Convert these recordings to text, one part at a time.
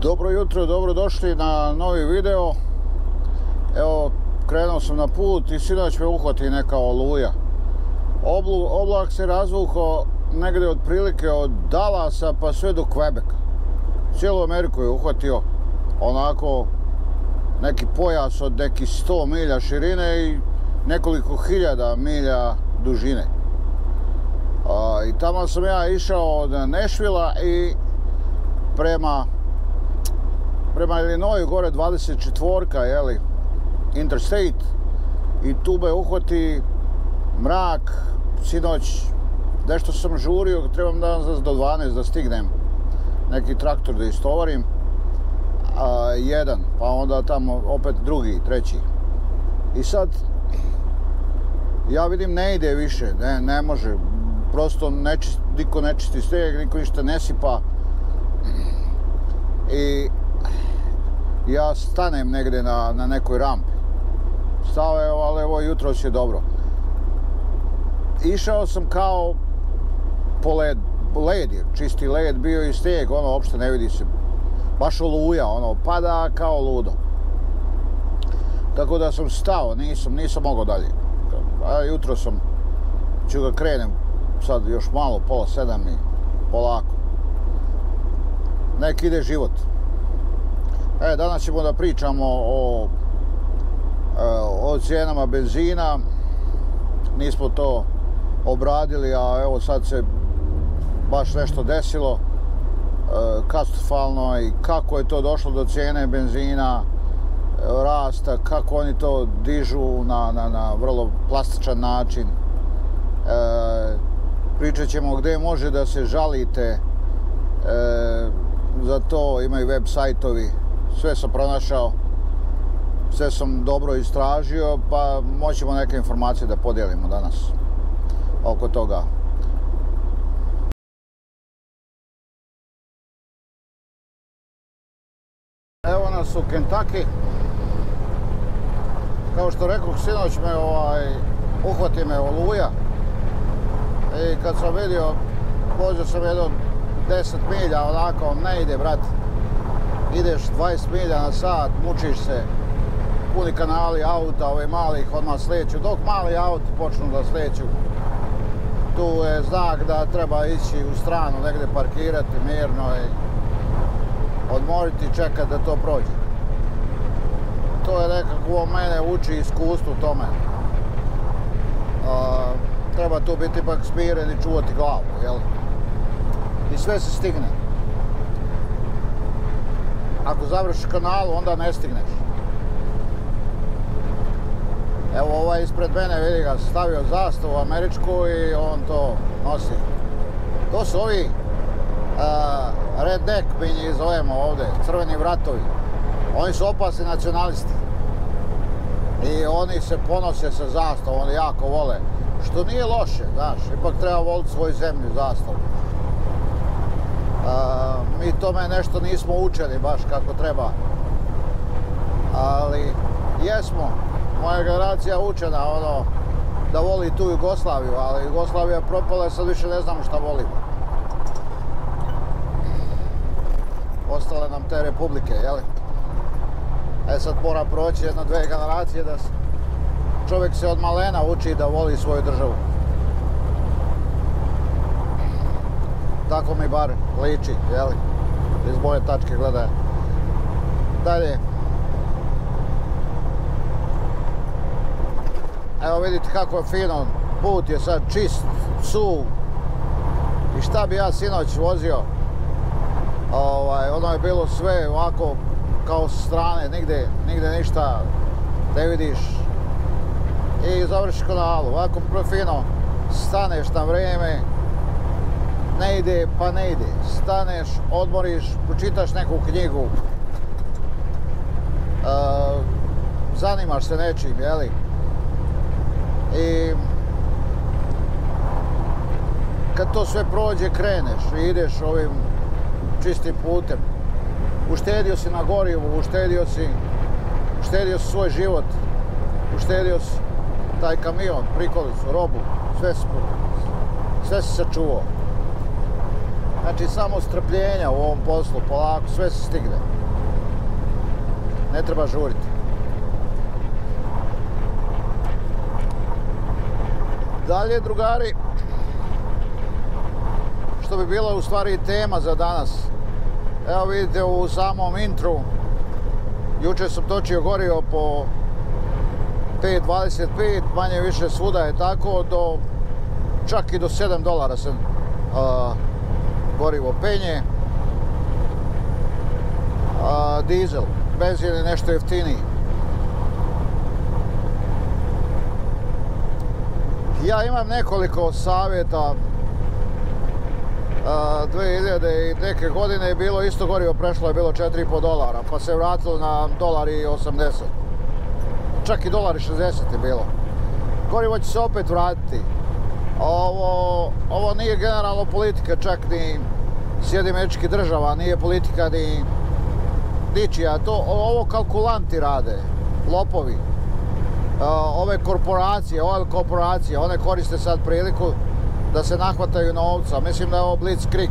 Dobro jutro, dobrodošli na novi video. Evo, krenuo sam na put i sinoć me uhvati neka oluja. Oblak se razvukao negdje otprilike od Dallasa pa sve do Quebeca. Cijelu Ameriku je uhvatio onako neki pojas od nekih 100 milja širine i nekoliko hiljada milja dužine. I tamo sam ja išao od Nashvilla i prema Illinoisu gore 24-ka, jeli, Interstate, i tu me uhvati mrak. Sinoć nešto sam žurio, trebam danas do 12 da stignem neki traktor da istovarim, jedan, pa onda tamo opet drugi, treći. I sad ja vidim ne ide više, ne može, prosto niko ne čisti snijeg, niko ništa ne sipa i ja stanem negdje na nekoj rampi. Stao je, ali evo jutros je dobro. Išao sam kao po led je, čisti led bio i snijeg, ono uopšte ne vidi se. Baš oluja, ono pada kao ludo. Tako da sam stao, nisam mogao dalje. A jutro ću ga krenem sad još malo, 6:30 i polako. Nek ide život. Danas ćemo da pričamo o cijenama benzina. Nismo to obradili, a evo sad se baš nešto desilo katastrofalno i kako je to došlo do cijene benzina, rasta, kako oni to dižu na vrlo plastičan način. Pričat ćemo gdje može da se žalite, za to imaju web sajtovi. Sve sam pronašao, sve sam dobro istražio, pa moćemo neke informacije da podijelimo danas oko toga. Evo nas u Kentucky. Kao što rekao, sinoć me uhvati me oluja i kad sam vidio, vozio sam jedno 10 milja, onako ne ide, brat. Ideš 20 milja na sat, mučiš se, puni kanali auta, ove malih odmah sleću. Dok mali auti počnu da sleću, tu je znak da treba ići u stranu, negdje parkirati mirno i odmoriti i čekati da to prođe. To je nekako mene uči iskustvo tome. Treba tu biti ipak smiren i čuvati glavu, jel? I sve se stigne. Ako završiš kanalu, onda ne stigneš. Evo ovaj ispred mene, vidi ga, stavio zastavu američku i on to nosi. To su ovi redneck, mi njih zovemo ovdje, crveni vratovi. Oni su opasni nacionalisti. I oni se ponose sa zastavom, oni jako vole. Što nije loše, znaš, ipak treba voliti svoju zemlju, zastavu. Mi tome nešto nismo učeni baš kako treba. Ali jesmo, moja generacija učena, ono, da voli tu Jugoslaviju, ali Jugoslavija propala i sad više ne znamo šta volimo. Ostale nam te republike, jeli? Sad mora proći 1-2 generacije da čovjek se od malena uči da voli svoju državu. Tako mi bar liči, jeli? Iz moje tačke gledaje. Dalje. Evo vidite kako je fino, put je sad čist, suv. I šta bi ja sinoć vozio? Ono je bilo sve ovako kao sa strane, nigde ništa ne vidiš. I završiš kanalu, ovako fino, staneš na vrijeme, ne ide pa ne ide. Staneš, odmoriš, pročitaš neku knjigu, zanimaš se nečim, jeli? I kad to sve prođe, kreneš i ideš ovim čistim putem. Uštedio si na gorivu, uštedio si svoj život, uštedio si taj kamion, prikolicu, robu, sve si sačuvao. Znači samo strpljenja u ovom poslu, polako, sve se stigne. Ne treba žuriti. Dalje, drugari, što bi bila u stvari tema za danas. Evo vidite u samom intru, jučer sam točio gorivo po 5,25, manje više svuda je tako, čak i do $7 se gorivo penje. Dizel, benzin je nešto jeftiniji. Ja imam nekoliko savjeta. 2000 i neke godine je bilo isto gorivo, prešlo je bilo $4,5, pa se vratilo na $1,80. Čak i $1,60 je bilo. Gorivo će se opet vratiti. Ovo nije generalno politika, čak ni SAD-a, nije politika ni ničija. Ovo kalkulanti rade, lopovi. Ove korporacije, oil korporacije, one koriste sad priliku da se nahvataju novca. Mislim da je ovo Blitzkrieg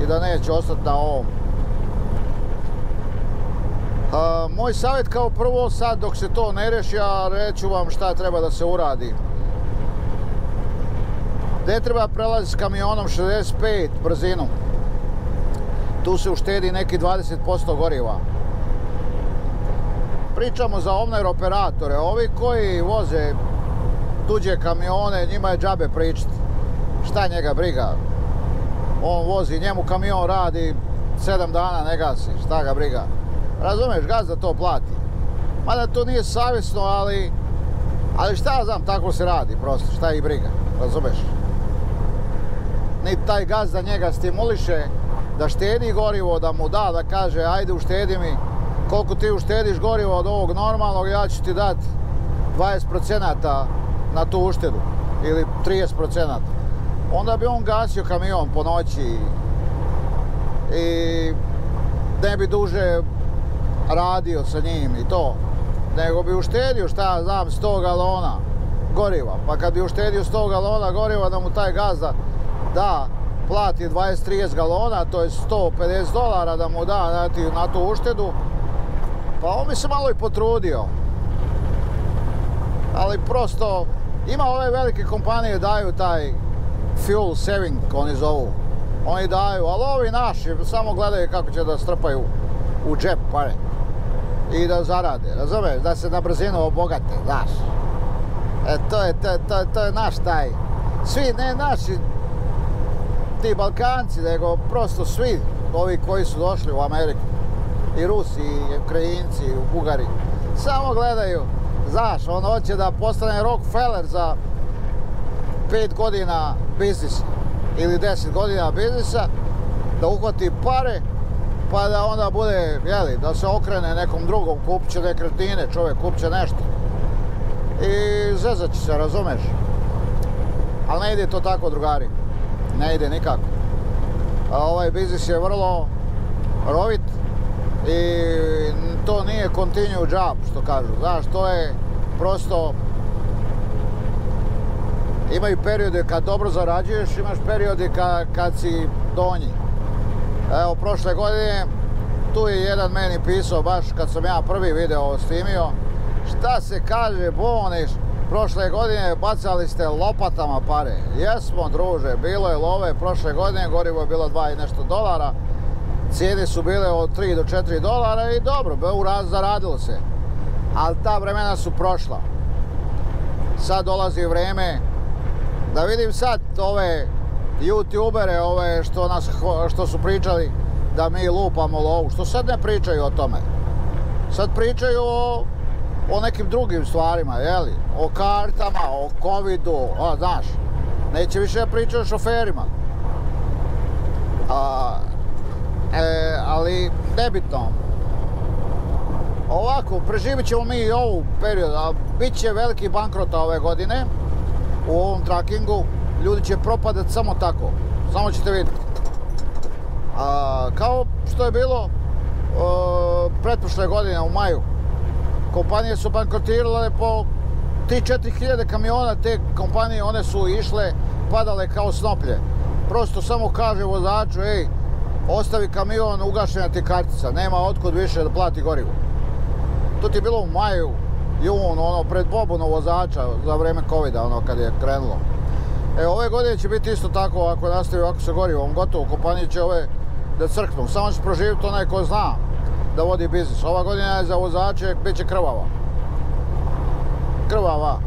i da neće ostati na ovom. Moj savjet kao prvo, sad dok se to ne reši, ja reću vam šta treba da se uradi. Ne treba prelaziti s kamionom 65 brzinu. Tu se uštedi neki 20% goriva. Pričamo za owner operatore. Ovi koji voze tuđe kamione, njima je džabe pričati. Šta njega briga? On vozi, njemu kamion radi 7 dana, ne gasi, šta ga briga? Razumeš, gazda to plati. Mada to nije savjesno, ali šta ja znam, tako se radi prosto, šta ih briga, razumeš? Ni taj gazda njega stimuliše da štedi gorivo, da mu da kaže ajde uštedi mi, koliko ti uštediš gorivo od ovog normalnog, ja ću ti dati 20% na tu uštedu ili 30%. Onda bi on gasio kamion po noći i ne bi duže radio sa njim i to, nego bi uštedio, šta ja znam, 100 galona goriva. Pa kad bi uštedio 100 galona goriva, da mu taj gazda da plati 20-30 galona, to je $150 da mu da na tu uštedu, pa on bi se malo i potrudio. Ali prosto, ima ove velike kompanije daju taj fuel saving, oni zovu. Oni daju, ali ovi naši samo gledaju kako će da strpaju u džep pare i da zarade, razumeš, da se na brzinu obogate, znaš. To je naš taj, svi, ne naši ti Balkanci, nego prosto svi ovi koji su došli u Ameriku, i Rusi, i Ukrajinci, i Bugari, samo gledaju, znaš, on hoće da postane Rockefeller za 5 godina biznisa ili 10 godina biznisa, da uhvati pare, pa da onda bude, jeli, da se okrene nekom drugom, kupit će nekretnine, čovjek kupit će nešto. I zezat će se, razumeš? Ali ne ide to tako, drugari. Ne ide nikako. Ovaj biznis je vrlo rovit i to nije continue job, što kažu, znaš, to je prosto, imaju periode kad dobro zarađuješ, imaš periode kad si donji. Evo, prošle godine, tu je jedan meni pisao, baš kad sam ja prvi video snimio, šta se kaže, Boniš, prošle godine bacali ste lopatama pare. Jesmo, druže, bilo je love prošle godine, gorivo je bilo 2 i nešto dolara, cijene su bile od 3 do 4 dolara i dobro, zaradilo se. Ali ta vremena su prošla. Sad dolazi vreme da vidim sad ove youtubere, ove što su pričali da mi lupamo lovu, što sad ne pričaju o tome. Sad pričaju o nekim drugim stvarima, jeli? O kartama, o covidu, znaš. Neće više da pričaju o šoferima. Ali nebitno. Ovako, preživit ćemo mi i ovu periodu, a bit će veliki bankrota ove godine u ovom trackingu. Ljudi će propadat samo tako, samo ćete vidjeti. Kao što je bilo pretprošle godine u maju. Kompanije su bankrotirale po 3-4 hiljade kamiona, te kompanije one su išle, padale kao snoplje. Prosto samo kaže vozaču, ej, ostavi kamion, ugašena ti kartica, nema otkud više da plati gorivo. To ti je bilo u maju, jun, pred pobunu vozača za vreme covida, kad je krenulo. Ove godine će biti isto tako, ako nastavi ovako sa gorivom, gotovo, kompanije će ove da crknu. Samo će proživjeti onaj ko zna da vodi biznis. Ova godina je za vozače, bit će krvava. Krvava.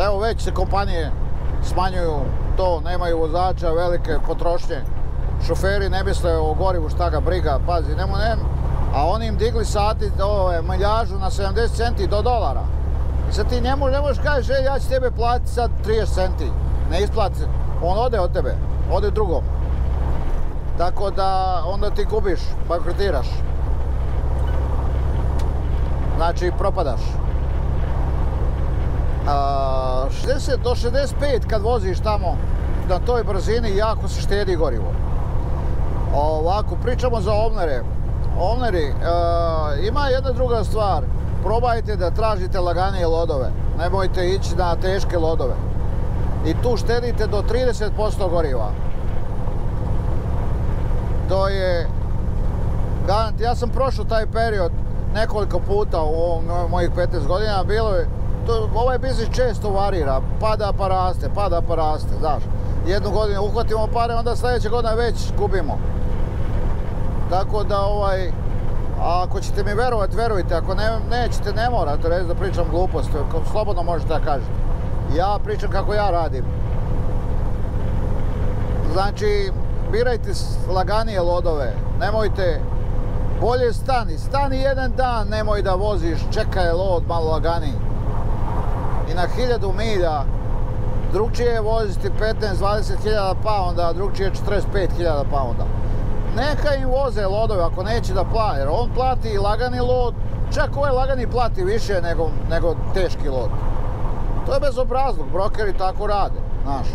Evo, već se kompanije smanjuju to, nemaju vozača, velike potrošnje. Šoferi ne misle o gorivu, šta ga briga, pazi, a oni im digli sati, miljažu na 70 centi do dolara. I sad ti ne možeš kažeš, ja ću tebe platiti sad 30 centi. Ne isplati, on ode od tebe, ode drugom. Tako da onda ti gubiš, bankrotiraš. Znači propadaš. 60 do 65 kad voziš tamo na toj brzini jako se štedi gorivo. Ovako, pričamo za Ovnere. Ovneri, ima jedna druga stvar. Probajte da tražite laganije lodove. Nemojte ići na teške lodove. I tu štedite do 30% goriva. To je garant. Ja sam prošao taj period nekoliko puta u mojih 15 godina. Bilo je, ovaj biznis često varira. Pada pa raste, znaš. Jednu godinu uhvatimo pare, onda sljedeće godine već gubimo. Tako da ako ćete mi verovati, verujte, ako nećete, ne morate reći da pričam gluposti, slobodno možete da kažete. Ja pričam kako ja radim. Znači, birajte laganije lodove, nemojte, bolje stani jedan dan, nemoj da voziš, čekaj lod malo laganiji. I na 1000 milja, drugčije je voziti 15-20 hiljada pounda, a drugčije je 45 hiljada pounda. Neka im voze lodove ako neće da plati, jer on plati i lagani lod, čak ovaj lagani plati više nego teški lod. To je bezobrazluk, brokeri tako rade, znaš.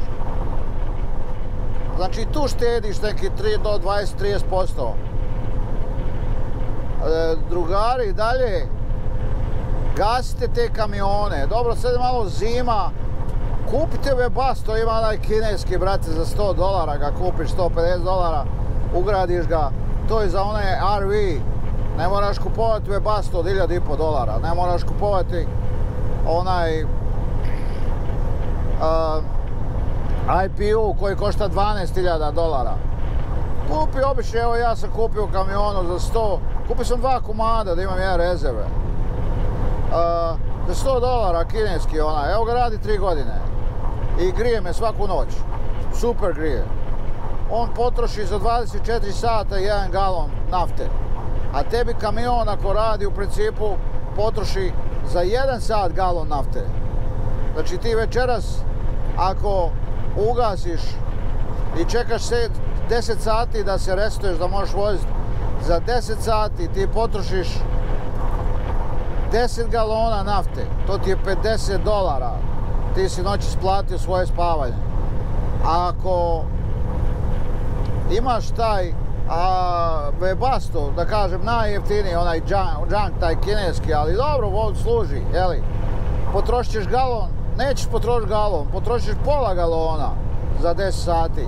Znači tu štediš neki do 20-30%. Drugari, dalje, gasite te kamione. Dobro, sad je malo zima, kupite Webasto, ima onaj kineski, brate, za $100 ga kupiš, $150, ugradiš ga, to je za one RV. Ne moraš kupovati Webasto od $1.500, ne moraš kupovati onaj IPU koji košta $12.000. Kupi obični, evo ja sam kupio kamionu za 100, kupio sam 2 komada da imam jedan rezerve. Za $100 kineski onaj, evo ga radi 3 godine. I grije me svaku noć, super grije. On potroši za 24 sata 1 galon nafte. A tebi kamion ako radi u principu potroši za 1 sat galon nafte. Znači ti večeras ako ugasiš i čekaš 10 sati da se restuješ da možeš voziti, za 10 sati ti potrošiš 10 galona nafte, to ti je $50. Ti si noći isplatio svoje spavanje. A ako imaš taj a Webasto, da kažem, najjeftiniji, onaj junk, taj kineski, ali dobro, služi, jeli. Potrošit ćeš galon, nećeš potrošiti galon, potrošiš pola galona za 10 sati.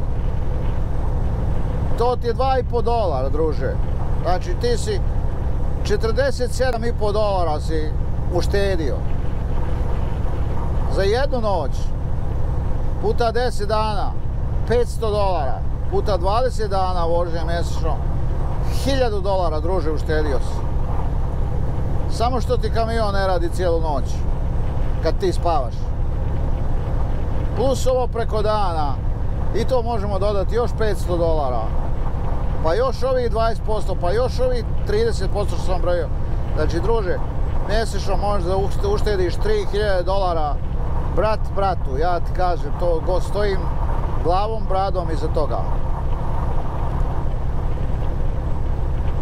To ti je $2,5, druže. Znači ti si $47,5 si uštedio. Za jednu noć, puta 10 dana, $500, puta 20 dana vožnje mjesečno, $1.000, druže, uštedio si. Samo što ti kamion ne radi cijelu noć, kad ti spavaš. Plus ovo preko dana, i to možemo dodati još $500. Pa još ovih 20%, pa još ovih 30% što sam brojio. Znači, druže, mjesečno možeš da uštediš $3.000. Brat bratu, ja ti kažem, to stojim glavom, bradom iza toga.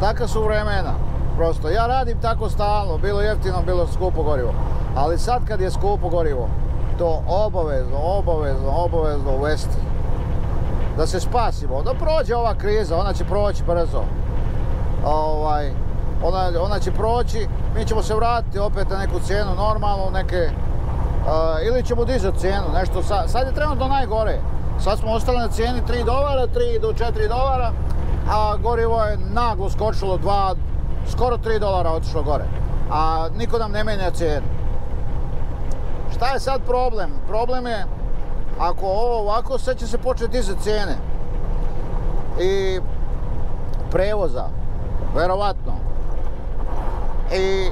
Taka su vremena. Prosto, ja radim tako stalno, bilo jeftino, bilo skupo gorivo. Ali sad kad je skupo gorivo, to obavezno uvesti. Da se spasimo, da prođe ova kriza, ona će proći brzo. Ona će proći, mi ćemo se vratiti opet na neku cijenu normalnu, ili ćemo dizati cijenu, nešto sad je trenutno najgore. Sad smo ostali na cijeni $3, 3 do $4, a gorivo je naglo skočilo skoro $3 otišlo gore. A niko nam ne menja cijenu. Šta je sad problem? Problem je, ako ovo ovako, sad će se početi dizati cijene. I prevoza, verovatno. I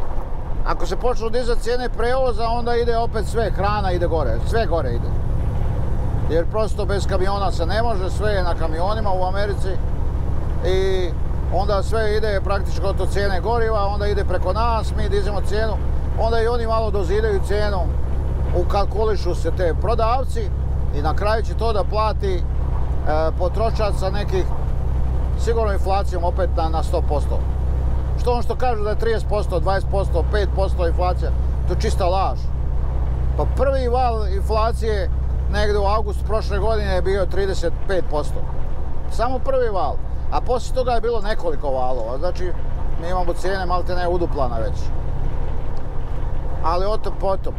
ako se počnu dizati cijene prevoza, onda ide opet sve, hrana ide gore, sve gore ide. Jer prosto bez kamiona se ne može, sve je na kamionima u Americi. I onda sve ide praktički od cijene goriva, onda ide preko nas, mi dizimo cijenu, onda i oni malo dozidaju cijenu, ukalkulišu se te prodavci i na kraju će to da plati potrošač sa nekih, sigurno inflacijom opet na 100%. Što kažu da je 30%, 20%, 5% inflacija, to je čista laž. Pa prvi val inflacije negdje u augustu prošle godine je bio 35%. Samo prvi val. A poslije toga je bilo nekoliko valova. Znači, mi imamo cijene malte ne uduplana već. Ali o tom potom.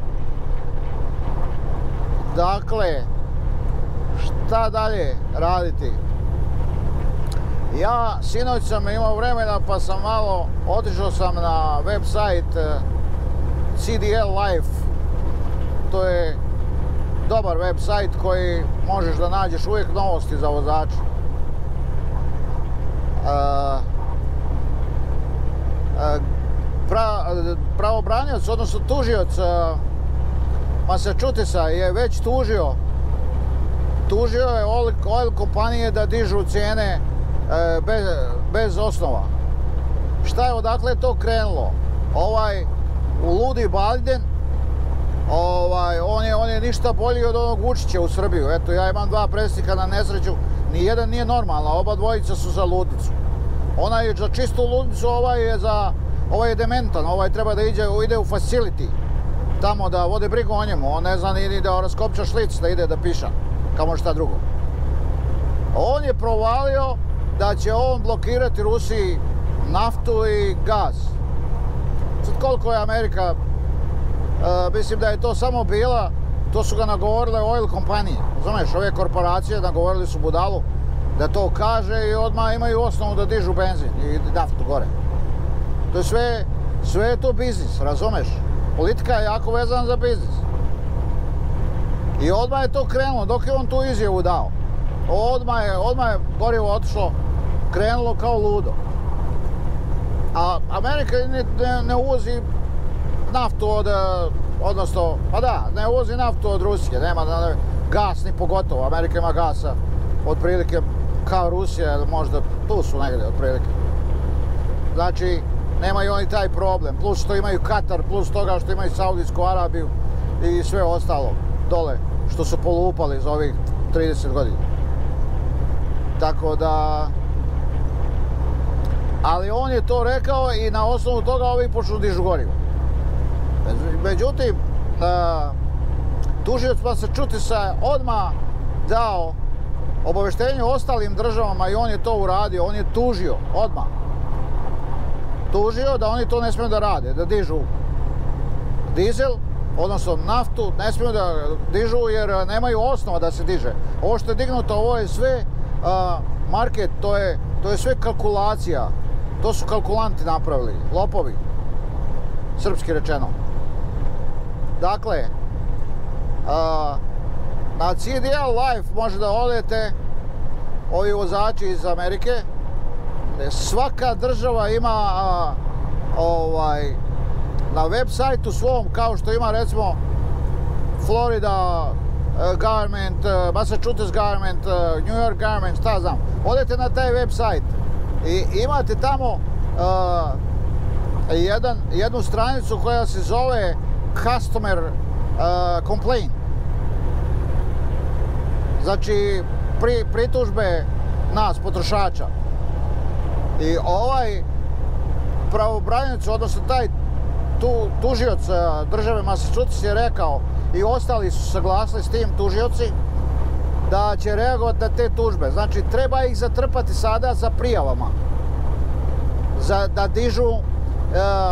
Dakle, šta dalje raditi? Ja sinoć sam imao vremena pa sam malo otišao sam na website CDL Life. To je dobar website koji možeš da nađeš uvijek novosti za vozače. Pravobranioc, odnosno tužioc Massachusettsa je već tužio je oil kompanije da dižu cijene bez osnova. Šta je, odakle je to krenulo? Ludi Biden, on je ništa bolji od onog Vučića u Srbiju. Eto, ja imam 2 predsjednika na nesreću, nijedan nije normalna, oba dvojica su za ludnicu. Ona je za čistu ludnicu, ovaj je dementan, ovaj treba da ide u facility, tamo da vode brigu o njemu, on ne zna ni da raskopča šlic, da ide da piša, kamo šta drugo. On je provalio da će on blokirati Rusiji naftu i gaz. Sad koliko je Amerika, mislim da je to samo bila, to su ga nagovorile oil kompanije. Znameš, ove korporacije nagovorili su budalu da to kaže i odmah imaju osnovu da dižu benzin i naftu gore. To je sve je to biznis, razumeš? Politika je jako vezana za biznis. I odmah je to krenulo, dok je on tu izjavu dao. Odmah je gorivo otišlo, krenulo kao ludo. A Amerika ne uvozi naftu ne uvozi naftu od Rusije, nema gas ni pogotovo. Amerika ima gasa otprilike kao Rusija, možda tu su negdje otprilike. Znači, nemaju oni taj problem, plus što imaju Katar, plus toga što imaju Saudijsku Arabiju i sve ostalo dole što su polupali za ovih 30 godina. Tako da, ali on je to rekao i na osnovu toga ovi počnu dižu gorivo. Međutim, tužioc Massachusettsa je odmah dao obavještenje ostalim državama i on je to uradio, on je tužio odmah. Tužio da oni to ne smiju da rade, da dižu dizel, odnosno naftu, ne smiju da dižu jer nemaju osnova da se diže. Ovo što je dignuto, ovo je sve market, to je sve kalkulacija. To su kalkulanti napravili, lopovi, srpski rečeno. Dakle, na CDL Life može da odete, ovi vozači iz Amerike, svaka država ima na web sajtu svom, kao što ima recimo Florida Government, Massachusetts Government, New York Government, šta znam. Odete na taj web sajt i imate tamo jednu stranicu koja se zove Customer Complaint. Znači pritužbe nas, potrošača. I ovaj pravobranilac, odnosno taj tužioc države Massachusetts je rekao, i ostali su saglasili s tim tužioci, da će reagovati na te tužbe. Znači, treba ih zatrpati sada za prijavama. Da dižu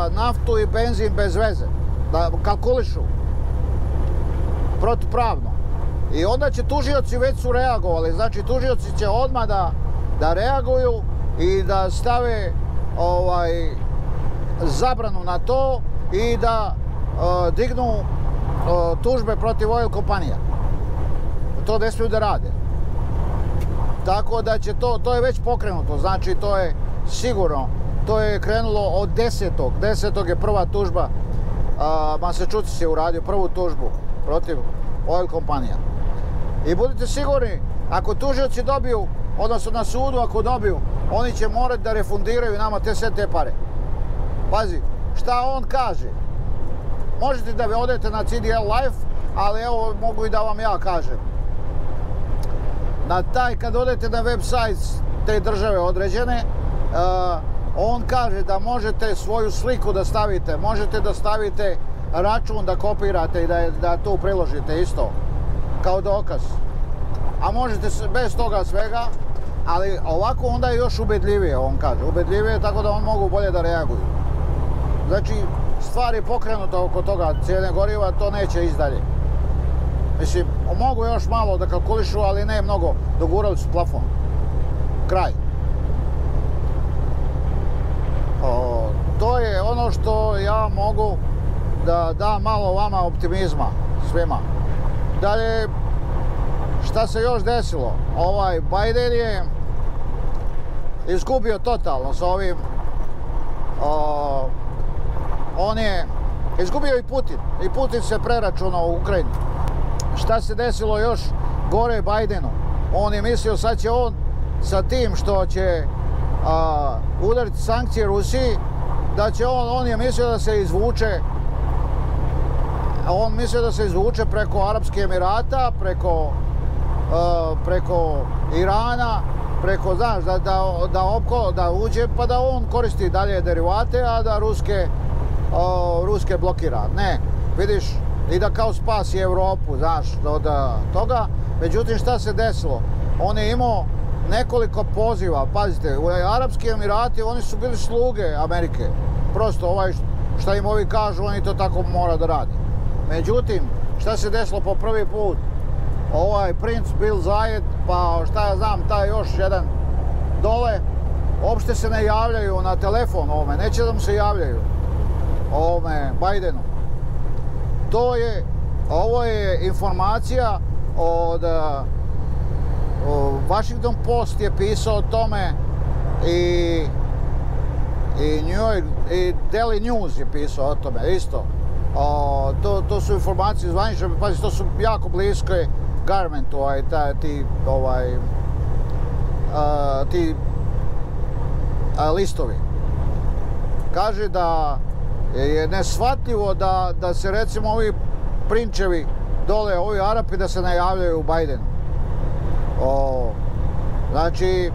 naftu i benzin bez veze. Da kalkulišu. Protupravno. I onda će tužioci, već su reagovali, znači tužioci će odmah da reaguju i da stave zabranu na to i da dignu tužbe protiv oil kompanija. To ne smiju da rade. Tako da će to je već pokrenuto, znači to je sigurno, to je krenulo od 10. 10. je prva tužba, Massachusetts je uradio prvu tužbu protiv oil kompanija. I budite sigurni, ako tužioci dobiju, odnosno na sudu ako dobiju, oni će morati da refundiraju nama sve te pare. Pazi, šta on kaže? Možete da odete na CDL Life, ali evo mogu i da vam ja kažem. Kad odete na web sajt te države određene, on kaže da možete svoju sliku da stavite, možete da stavite račun da kopirate i da to priložite isto, kao dokaz. A možete bez toga svega, ali ovako onda je još ubedljivije, on kaže. Ubedljivije tako da on mogu bolje da reaguju. Znači, stvar je pokrenuta oko toga, cijene goriva, to neće ići dalje. Mislim, mogu još malo da kalkulišu, ali ne mnogo, dogurali su plafon. Kraj. To je ono što ja mogu da dam malo vama optimizma, svima. Dalje, šta se još desilo? Biden je izgubio totalno sa ovim. On je izgubio i Putin se preračunao u Ukrajini. Šta se desilo još gore Bidenu? On je mislio sad će on sa tim što će udariti sankcije Rusiji, da će on je mislio da se izvuče, preko Arapskih Emirata, preko Irana, preko, znaš, da uđe pa da on koristi dalje derivate, a da ruske blokira. Ne, vidiš, i da kao spasi Evropu, znaš, od toga. Međutim, šta se desilo? On je imao nekoliko poziva, pazite, u Arapski Emirati oni su bili sluge Amerike. Prosto šta im ovi kažu, oni to tako mora da radi. Međutim, šta se desilo po prvi put? Princ Bill Zayed, pa šta ja znam, taj još jedan dole, uopšte se ne javljaju na telefon ovome, neće da mu se javljaju ovome Bidenu. Ovo je informacija od Washington Post je pisao o tome i New York, i Daily News je pisao o tome isto. To su informacije zvanične, pazi, to su jako bliske governmentu, ti listovi. Kaže da je neshvatljivo da se recimo ovi prinčevi dole, ovi Arapi, da se ne javljaju u Bidenu. Znači,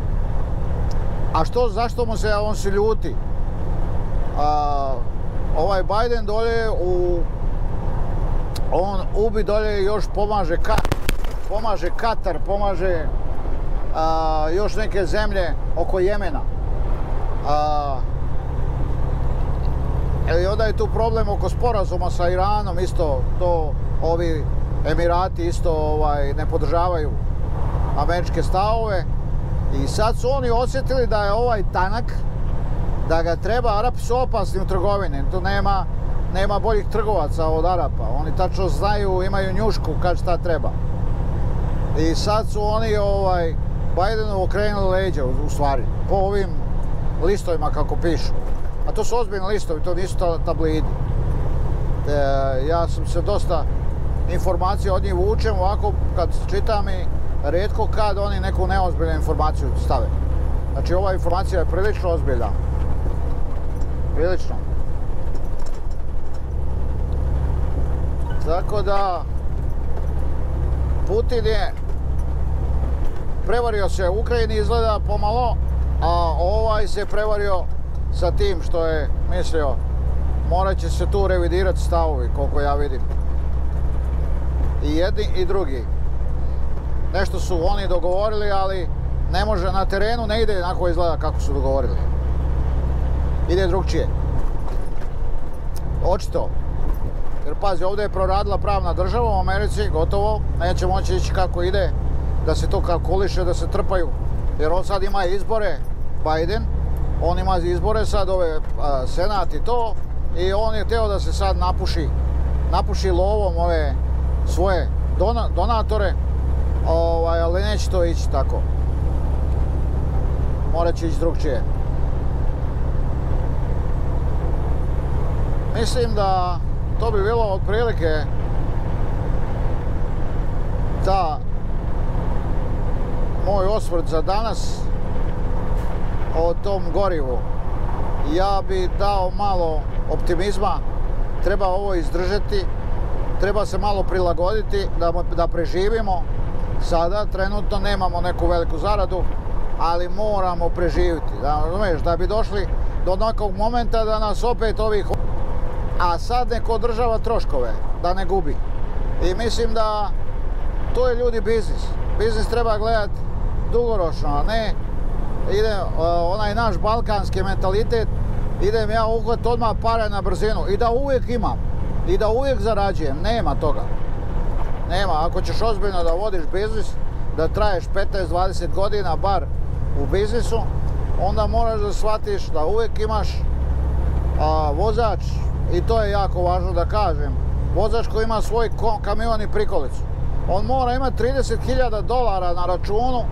a zašto on se ljuti? Ovaj Biden dolje on ubi dolje još pomaže Katar, pomaže još neke zemlje oko Jemena. I onda je tu problem oko sporazuma sa Iranom, isto to ovi Emirati isto ne podržavaju američke stavove. I sad su oni osjetili da je ovaj tanak, da ga treba, Arapi su opasni u trgovini, tu nema boljih trgovaca od Arapa, oni tačno znaju, imaju njušku kad šta treba. I sad su oni Bidenu okrenuli leđa u stvari, po ovim listovima kako pišu. A to su ozbiljni listovi, to nisu tablidi. Ja sam se dosta informacija od njih vučem, ovako kad čitam i rijetko kad oni neku neozbiljnu informaciju stave. Znači ova informacija je prilično ozbiljna. Prilično. Tako da Putin je prevario se u Ukrajini izgleda pomalo, a ovaj se prevario sa tim što je mislio morat će se tu revidirati stavovi, koliko ja vidim. I jedni i drugi. Nešto su oni dogovorili, ali ne može, na terenu ne ide onako izgleda kako su dogovorili. Ide drugčije. Očito. Jer pazi, ovdje je proradila pravna država u Americi, gotovo, neće moći ići kako ide, da se to kalkuliše, da se trpaju. Jer on sad ima izbore, Biden, on ima izbore sad, senat i to, i on je htio da se sad napuši lovom ove svoje donatore, ali neće to ići tako. Morat će ići drugčije. Mislim da to bi bilo otprilike moj osvrt za danas o tom gorivu. Ja bi dao malo optimizma, treba ovo izdržati, treba se malo prilagoditi da preživimo. Sada trenutno nemamo neku veliku zaradu, ali moramo preživjeti, da bi došli do nekog momenta da nas opet a sad neko održava troškove, da ne gubi. I mislim da to je ljudi biznis. Biznis treba gledati dugoročno, a ne ide onaj naš balkanski mentalitet, idem ja uhvat odmah pare na brzinu i da uvijek imam i da uvijek zarađujem. Nema toga. Nema. Ako ćeš ozbiljno da vodiš biznis, da traješ 15-20 godina bar u biznisu, onda moraš da shvatiš da uvijek imaš vozač, i to je jako važno da kažem, vozač koji ima svoj kamion i prikolicu. On mora imati $30.000 na računu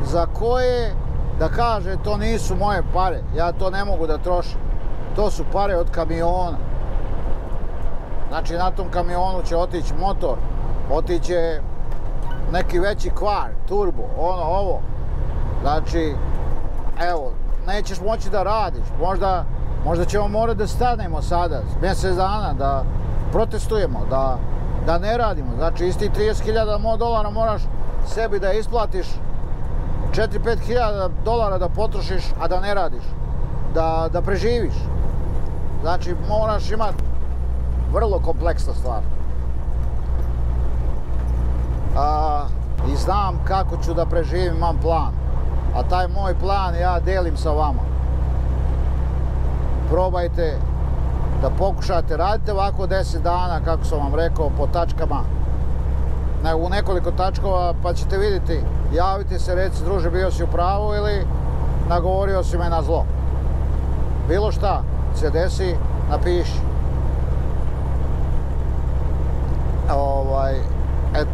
za koje da kaže to nisu moje pare, ja to ne mogu da trošim. To su pare od kamiona. Znači na tom kamionu će otići motor, otiće neki veći kvar, turbo, ovo. Znači, evo, nećeš moći da radiš, možda ćemo morati da stanemo sada, mjesec dana, da protestujemo, da ne radimo. Znači, isti $30.000 moraš sebi da isplatiš, 4-5 hiljada dolara da potrošiš, a da ne radiš, da preživiš. Znači, moraš imati vrlo kompleksna stvar. I znam kako ću da preživim, imam plan. A taj moj plan ja delim sa vama. Probajte da pokušate, radite ovako 10 dana, kako sam vam rekao, po tačkama, u nekoliko tačkova, pa ćete vidjeti, javite se, reci, druže, bio si u pravu ili nagovorio si me na zlo. Bilo šta se desi, napiši.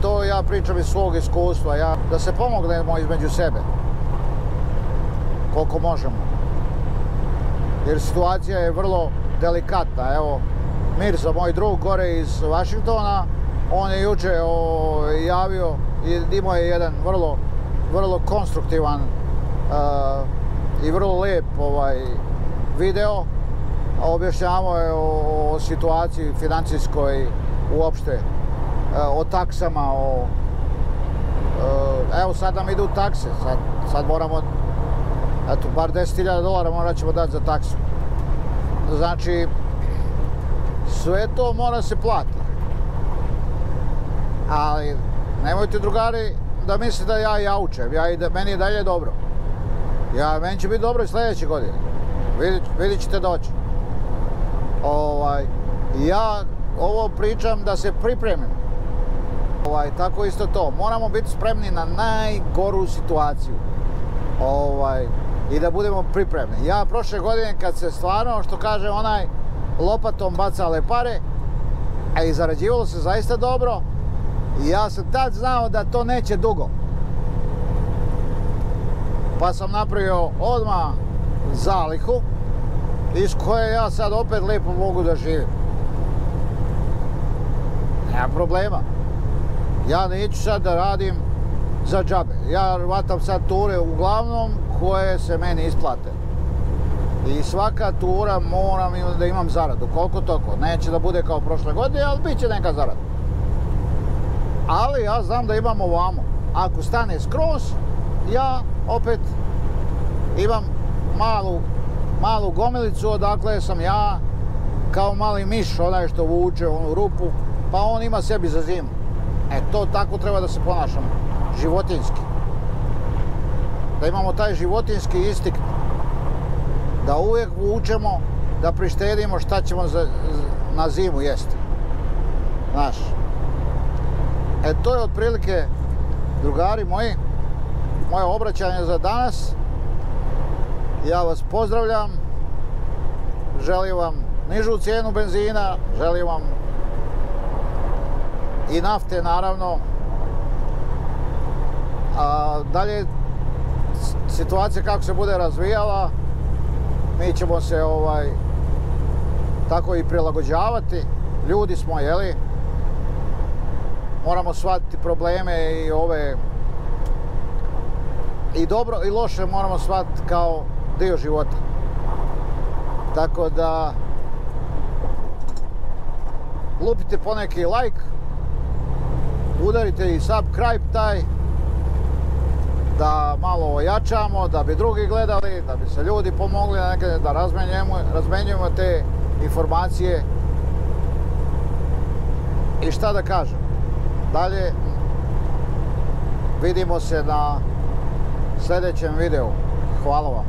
To ja pričam iz svog iskustva, da se pomognemo između sebe, koliko možemo. Jer situacija je vrlo delikatna. Evo, Mirza, moj drug gore iz Washingtona, on je juče javio i imao je jedan vrlo konstruktivan i vrlo lijep video. Objašnjavao je o situaciji financijskoj uopšte, o taksama, evo sad nam idu takse, sad moramo, eto, bar $10.000 morat ćemo dati za taksu. Znači, sve to mora se platiti. Ali, nemojte drugari da mislite da ja jaučem, meni je dalje dobro. Meni će biti dobro i sljedeće godine. Vidjet ćete doći. Ja ovo pričam da se pripremim. Tako isto to. Moramo biti spremni na najgoru situaciju. I da budemo pripremni. Ja prošle godine kad se stvarno, što kaže onaj, lopatom bacale pare, a i zarađivalo se zaista dobro, i ja sam tad znao da to neće dugo. Pa sam napravio odmah zalihu iz koje ja sad opet lijepo mogu da živim. Nema problema. Ja neću sad da radim za džabe. Ja vatam sad ture uglavnom koje se meni isplate. I svaka tura moram da imam zaradu, koliko toliko. Neće da bude kao prošle godine, ali bit će neka zarada. Ali ja znam da imam ovamo. Ako stane skroz, ja opet imam malu gomilicu odakle sam ja kao mali miš, onaj što vuče onu rupu, pa on ima sebi za zimu. To tako treba da se ponašamo, životinjski. Da imamo taj životinjski instinkt, da uvijek vučemo, da prištedimo šta ćemo na zimu jesti. Znaš. To je otprilike, drugari moji, moje obraćanje za danas. Ja vas pozdravljam, želim vam nižu cijenu benzina, želim vam i nafte naravno. A dalje situacija kako se bude razvijala, mi ćemo se tako i prilagođavati. Ljudi smo, jeli? Moramo shvatiti probleme i i dobro i loše moramo shvatiti kao dio života. Tako da lupite poneki like, udarite i subscribe taj, da malo ojačamo, da bi drugi gledali, da bi se ljudi pomogli, da razmenjujemo te informacije. I šta da kažem, dalje vidimo se na sljedećem videu. Hvala vam.